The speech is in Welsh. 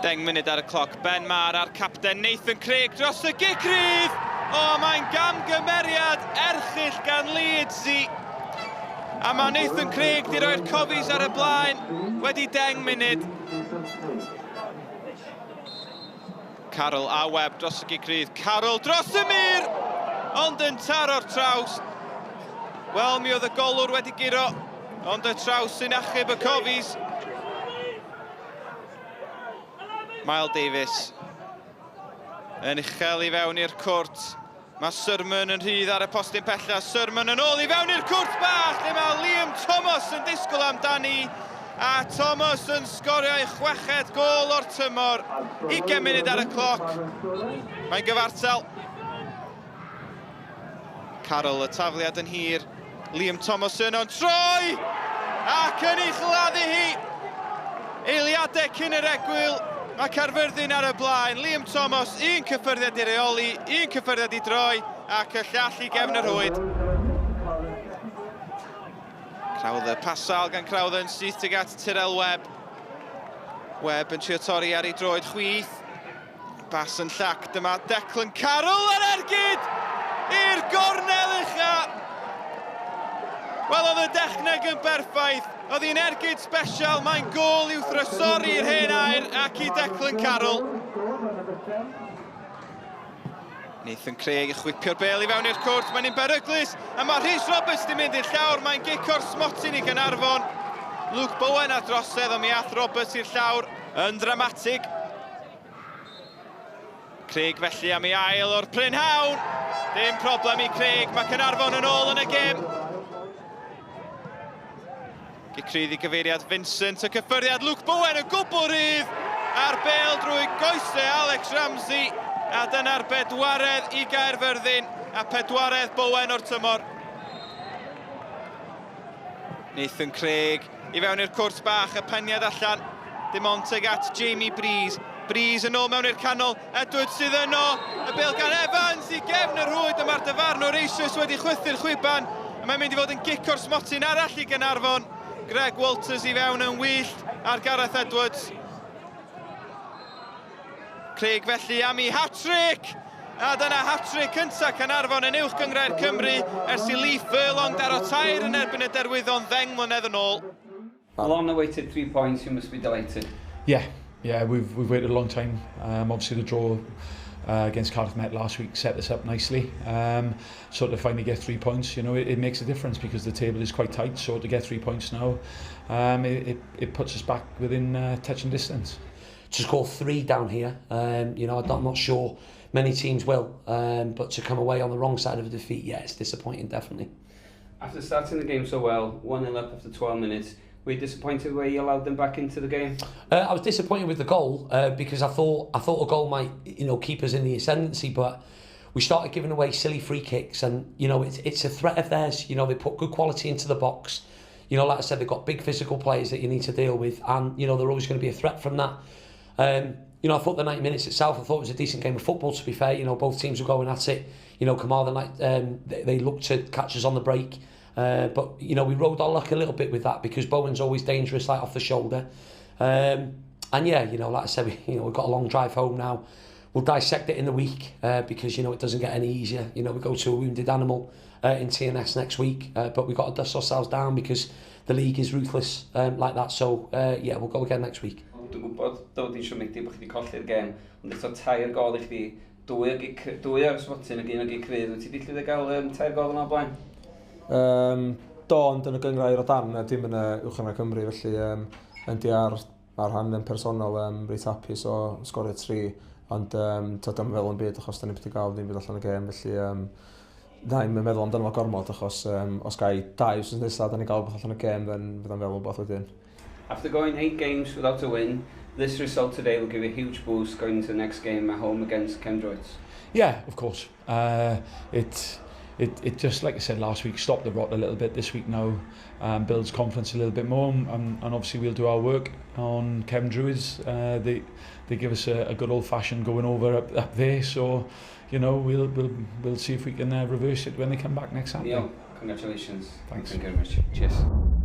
10 munud ar y cloc. Ben Mar a'r capten Nathan Craig dros y Gynghrair. O, mae'n gamgymeriad erchyll gan Leedsy. A mae Nathan Craig di roi'r cofis ar y blaen wedi 10 munud. Carol a Webb dros y Gynghrair. Carol dros y mur, ond yn taro'r traws. Wel, mi oedd y golwr wedi giro, ond y traws sy'n achub y cofis. Miles Davies yn uchel i fewn i'r cwrt. Mae Surman yn rhydd ar y postyn pella. Surman yn ôl i fewn i'r cwrt bach, lle mae Liam Thomas yn disgwyl amdani. A Thomas yn sgorio ei chweched gol o'r tymor. 20 munud ar y cloc. Mae'n gyfartal. Carol, y tafliad yn hir. Liam Thomas yn o'n troi! Ac yn ei chladdu hi. Eiliadau cyn yr egwyl. Mae Caerfyrddin ar y blaen. Liam Thomas, un cyffyrddiad i reoli, un cyffyrddiad i droi, ac y llall i gefn yr hwyd. Crowther pasal gan Crowther yn syth tuag at Tyrell Webb. Webb yn trio torri ar ei droed chwith. Bas yn llac, dyma Declan Carroll ar ergyd i'r gornel ucha. Wel, oedd y dechneg yn berffaith. Oedd hi'n ergyd special, mae'n gol i'w thrysori'r hen air ac i Declan Carroll. Nathan Craig yn chwipio'r bel i fewn i'r cwrt, mae'n un beryglus, a mae Rhys Roberts di mynd i'r llawr, mae'n gico'r smotyn i Caernarfon. Luke Bowen a drosedd, ond mi ath Roberts i'r llawr yn dramatig. Craig felly am ei ail o'r prynhawn. Dim problem i Craig, mae Caernarfon yn ôl yn y gêm. Gynghrair i gyfeiriad Vincent, y cyffyrddiad Luke Bowen yn gwbl rydd a'r bel drwy goesau Alex Ramsey. A dyna'r bedwaredd i Caerfyrddin a pedwaredd Bowen o'r tymor. Nathan Craig i fewn i'r cwrs bach, y peniad allan. Dim ond tuag at Jamie Breeze. Breeze yn ôl mewn i'r canol, Edwards sydd yno. Y bel gan Evans i gefn yr hwyd, a mae'r dyfarnwr eisoes wedi chwythu'r chwiban. A mae'n mynd i fod yn gico'r smotyn arall i Caernarfon. Greg Walters i fewn yn wyllt ar Gareth Edwards. Craig felly am ei hat-trick. A dyna hat-trick cynta Caernarfon yn uwch Gynghrair Cymru ers i Lee Furlong daro tair yn erbyn y derwyddon 10 mlynedd yn ôl. Along the way to 3 points, you must be delighted. Yeah, we've waited a long time. Obviously the draw against Cardiff Met last week set us up nicely. So to finally get 3 points, you know, it makes a difference because the table is quite tight. So to get 3 points now, it puts us back within touching distance. To score 3 down here, you know, I'm not sure many teams will, but to come away on the wrong side of a defeat, yeah, it's disappointing, definitely. After starting the game so well, 1-0 up after 12 minutes, were you disappointed where you allowed them back into the game? I was disappointed with the goal because I thought a goal might, you know, keep us in the ascendancy, but we started giving away silly free kicks, and you know it's a threat of theirs. You know, they put good quality into the box. You know, like I said, they've got big physical players that you need to deal with, and you know they're always going to be a threat from that. You know, I thought the 90 minutes itself, I thought it was a decent game of football. To be fair, you know, both teams were going at it. You know, Carmarthen, they looked to catch us on the break. But you know, we rode our luck a little bit with that because Bowen's always dangerous, like off the shoulder. And yeah, you know, like I said, we've got a long drive home now. We'll dissect it in the week because you know it doesn't get any easier. You know, we go to a wounded animal in TNS next week, but we've got to dust ourselves down because the league is ruthless like that. So yeah, we'll go again next week. Dwi'n gwybod dod i'n siomedig bod chi wedi colli'r gêm, ond eto tair gol i chdi, dwy ar ysmotyn ag un o Gynghrair. Wyt ti wedi llwyddo gael tair gol yna o blaen? Do, ond yn y Gynghrair o dan, dim yn y Uwch Cymru, felly yn di ar rhan yn personol reit hapus o sgorio 3, ond dim fel yn byd achos da ni'n byd i gael ddim byd allan y gêm, felly na, i'n meddwl amdano fo gormod achos os gai 2 wrth nesaf da ni'n gael beth allan y gêm, fydda'n fel beth wedyn. After going 8 games without a win, this result today will give you a huge boost going into the next game at home against Caernarfon. Yeah, of course. It just, like I said last week, stopped the rot a little bit. This week now builds confidence a little bit more, and obviously we'll do our work on Cefn Druids. They give us a good old-fashioned going over up there, so you know we'll see if we can reverse it when they come back next Saturday. Neil, congratulations. Thanks. Thank you very much. Cheers.